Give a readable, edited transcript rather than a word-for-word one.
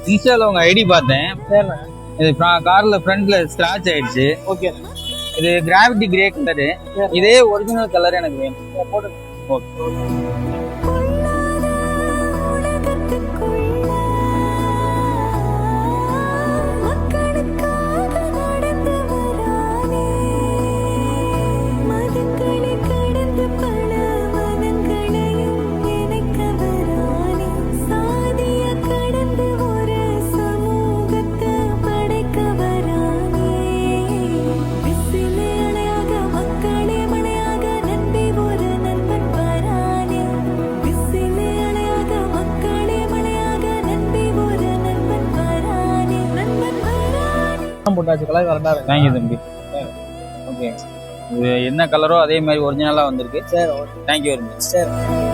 இன்ஸ்டால உங்க ஐடி பார்த்தேன். இது கார்ல ஃப்ரண்ட்ல ஸ்கிராட்ச் ஆயிடுச்சு. ஓகே. இது கிராவிட்டி கிரே கலரு. இதே ஒரிஜினல் கலர் எனக்கு வேணும். போடுங்க. ஓகே. போட்டாச்சு. கலர் கரெக்டா இருக்கு. தேங்க்யூ தம்பி. ஓகே. இது என்ன கலரோ அதே மாதிரி ஒரிஜினலா வந்திருக்கு. சரி. Thank you very much. சரி.